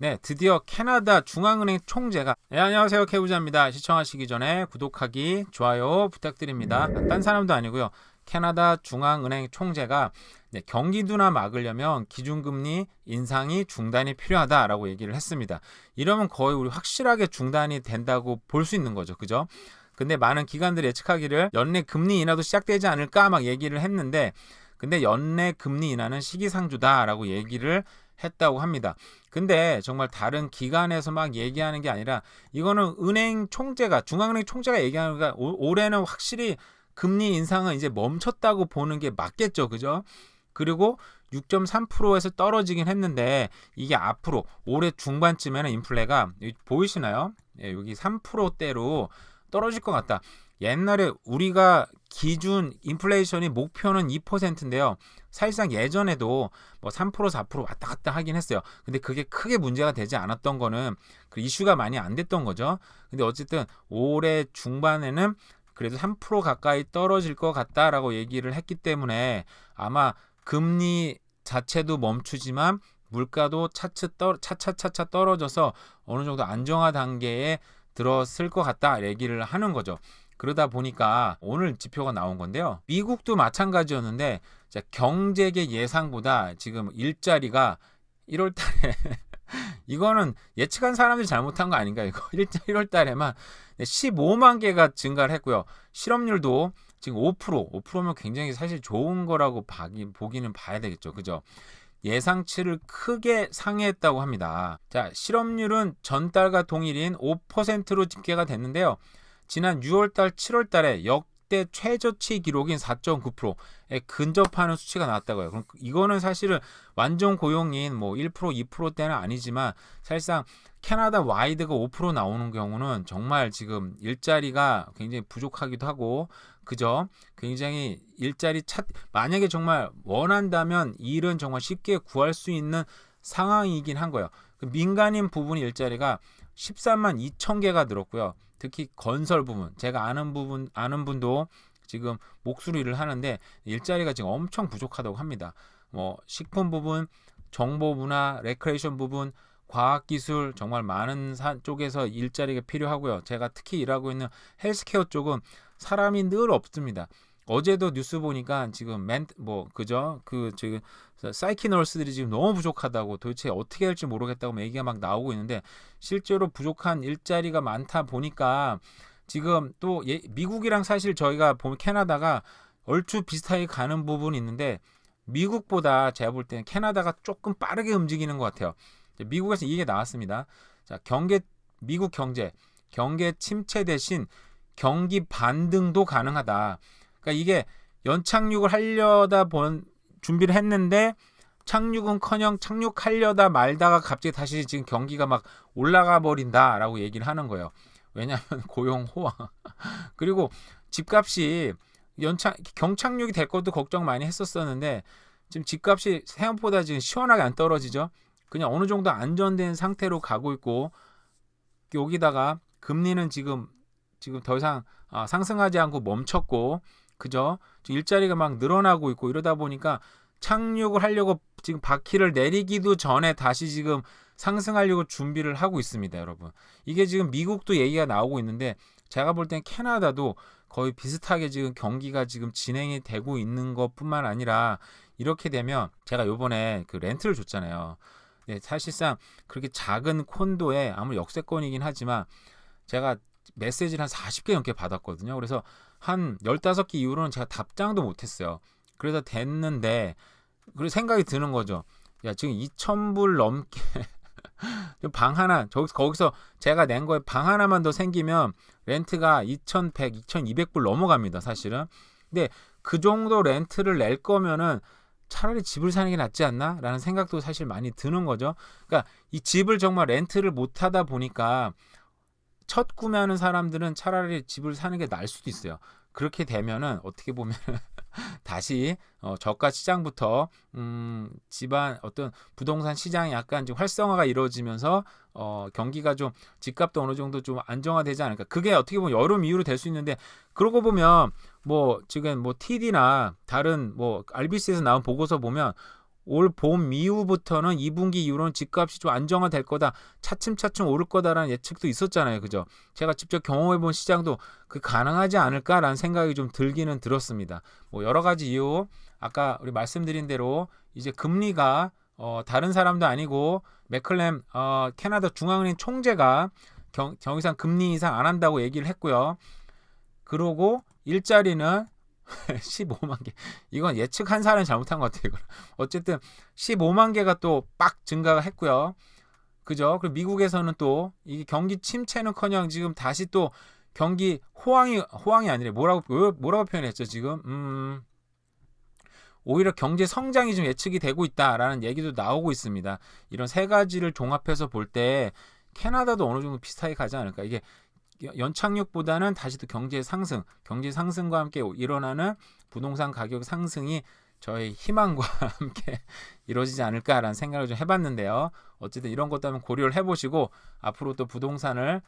네, 드디어 캐나다 중앙은행 총재가 안녕하세요, 케부자입니다. 시청하시기 전에 구독하기, 좋아요 부탁드립니다. 딴 사람도 아니고요. 캐나다 중앙은행 총재가 경기 둔화 막으려면 기준금리 인상이 중단이 필요하다라고 얘기를 했습니다. 이러면 거의 우리 확실하게 중단이 된다고 볼 수 있는 거죠. 그죠? 근데 많은 기관들이 예측하기를 연내 금리 인하도 시작되지 않을까 막 얘기를 했는데, 근데 연내 금리 인하는 시기상조다라고 얘기를 했다고 합니다. 근데 정말 다른 기관에서 막 얘기하는 게 아니라 이거는 은행 총재가, 중앙은행 총재가 얘기하는 거가 올해는 확실히 금리 인상은 이제 멈췄다고 보는 게 맞겠죠. 그죠? 그리고 6.3%에서 떨어지긴 했는데 이게 앞으로 올해 중반쯤에는 인플레가 보이시나요? 예, 여기 3%대로 떨어질 것 같다. 옛날에 우리가 기준 인플레이션이 목표는 2%인데요. 사실상 예전에도 뭐 3% 4% 왔다 갔다 하긴 했어요. 근데 그게 크게 문제가 되지 않았던 거는 그 이슈가 많이 안 됐던 거죠. 근데 어쨌든 올해 중반에는 그래도 3% 가까이 떨어질 것 같다라고 얘기를 했기 때문에 아마 금리 자체도 멈추지만 물가도 차차차차 떨어져서 어느 정도 안정화 단계에 들었을 것 같다 얘기를 하는 거죠. 그러다 보니까 오늘 지표가 나온 건데요. 미국도 마찬가지였는데 경제계 예상보다 지금 일자리가 1월 달에 이거는 예측한 사람들이 잘못한 거 아닌가 이거 1월 달에만 15만 개가 증가를 했고요. 실업률도 지금 5%면 굉장히 사실 좋은 거라고 보기는 봐야 되겠죠. 그죠? 예상치를 크게 상회했다고 합니다. 자, 실업률은 전달과 동일인 5%로 집계가 됐는데요. 지난 6월달, 7월달에 역대 최저치 기록인 4.9%에 근접하는 수치가 나왔다고요. 그럼 이거는 사실은 완전 고용인 뭐 1%, 2%대는 아니지만 사실상 캐나다 와이드가 5% 나오는 경우는 정말 지금 일자리가 굉장히 부족하기도 하고, 그죠? 굉장히 일자리 만약에 정말 원한다면 일은 정말 쉽게 구할 수 있는 상황이긴 한 거예요. 민간인 부분 일자리가 13만 2천 개가 늘었고요. 특히 건설 부분, 제가 아는 분도 지금 목수리를 하는데 일자리가 지금 엄청 부족하다고 합니다. 뭐 식품 부분, 정보 문화, 레크레이션 부분, 과학기술 정말 많은 쪽에서 일자리가 필요하고요. 제가 특히 일하고 있는 헬스케어 쪽은 사람이 늘 없습니다. 어제도 뉴스 보니까 지금 그죠? 지금 사이키 널스들이 지금 너무 부족하다고, 도대체 어떻게 할지 모르겠다고 얘기가 막 나오고 있는데 실제로 부족한 일자리가 많다 보니까 지금 또 미국이랑 사실 저희가 보면 캐나다가 얼추 비슷하게 가는 부분이 있는데 미국보다 제가 볼 때는 캐나다가 조금 빠르게 움직이는 것 같아요. 미국에서 이게 나왔습니다. 자, 미국 경제 침체 대신 경기 반등도 가능하다. 그러니까 이게 연착륙을 하려다 준비를 했는데 착륙은커녕 착륙하려다 말다가 갑자기 다시 지금 경기가 막 올라가 버린다라고 얘기를 하는 거예요. 왜냐하면 고용 호황 그리고 집값이 경착륙이 될 것도 걱정 많이 했었었는데 지금 집값이 생각보다 지금 시원하게 안 떨어지죠. 그냥 어느 정도 안정된 상태로 가고 있고, 여기다가 금리는 지금 더 이상 상승하지 않고 멈췄고, 그죠? 일자리가 막 늘어나고 있고 이러다 보니까 착륙을 하려고 지금 바퀴를 내리기도 전에 다시 지금 상승하려고 준비를 하고 있습니다, 여러분. 이게 지금 미국도 얘기가 나오고 있는데 제가 볼 땐 캐나다도 거의 비슷하게 지금 경기가 지금 진행이 되고 있는 것뿐만 아니라 이렇게 되면 제가 요번에 그 렌트를 줬잖아요. 네, 사실상 그렇게 작은 콘도에 아무리 역세권이긴 하지만 제가 메시지를 한 40개 넘게 받았거든요. 그래서 한 15개 이후로는 제가 답장도 못했어요. 그래서 됐는데 그리고 생각이 드는 거죠. 야, 지금 2,000불 넘게 방 하나, 거기서 제가 낸 거에 방 하나만 더 생기면 렌트가 2,100, 2,200불 넘어갑니다, 사실은. 근데 그 정도 렌트를 낼 거면은 차라리 집을 사는 게 낫지 않나? 라는 생각도 사실 많이 드는 거죠. 그러니까 이 집을 정말 렌트를 못 하다 보니까 첫 구매하는 사람들은 차라리 집을 사는 게 나을 수도 있어요. 그렇게 되면은 어떻게 보면 다시 저가 시장부터 집안 어떤 부동산 시장이 약간 좀 활성화가 이루어지면서 경기가 좀 집값도 어느 정도 좀 안정화되지 않을까. 그게 어떻게 보면 여름 이후로 될 수 있는데, 그러고 보면 뭐 지금 뭐 TD나 다른 뭐 RBC에서 나온 보고서 보면 올 봄 이후부터는 2분기 이후로는 집값이 좀 안정화될 거다. 차츰차츰 오를 거다라는 예측도 있었잖아요. 그죠? 제가 직접 경험해본 시장도 그 가능하지 않을까라는 생각이 좀 들기는 들었습니다. 뭐 여러 가지 이유, 아까 우리 말씀드린 대로 이제 금리가 다른 사람도 아니고 맥클램 캐나다 중앙은행 총재가 더 이상 금리 인상 안 한다고 얘기를 했고요. 그러고 일자리는 15만 개. 이건 예측한 사람이 잘못한 것 같아요. 어쨌든 15만 개가 또 빡 증가가 했고요. 그죠? 그리고 미국에서는 또 이 경기 침체는커녕 지금 다시 또 경기 호황이 아니래. 뭐라고 표현했죠, 지금? 오히려 경제 성장이 좀 예측이 되고 있다라는 얘기도 나오고 있습니다. 이런 세 가지를 종합해서 볼 때 캐나다도 어느 정도 비슷하게 가지 않을까. 이게 연착륙보다는 다시 또 경제 상승과 함께 일어나는 부동산 가격 상승이 저희 희망과 함께 이루어지지 않을까라는 생각을 좀 해봤는데요. 어쨌든 이런 것도 한번 고려를 해보시고 앞으로 또 부동산을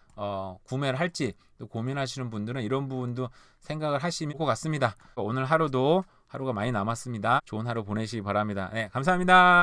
구매를 할지 또 고민하시는 분들은 이런 부분도 생각을 하시면 것 같습니다. 오늘 하루가 많이 남았습니다. 좋은 하루 보내시기 바랍니다. 네, 감사합니다.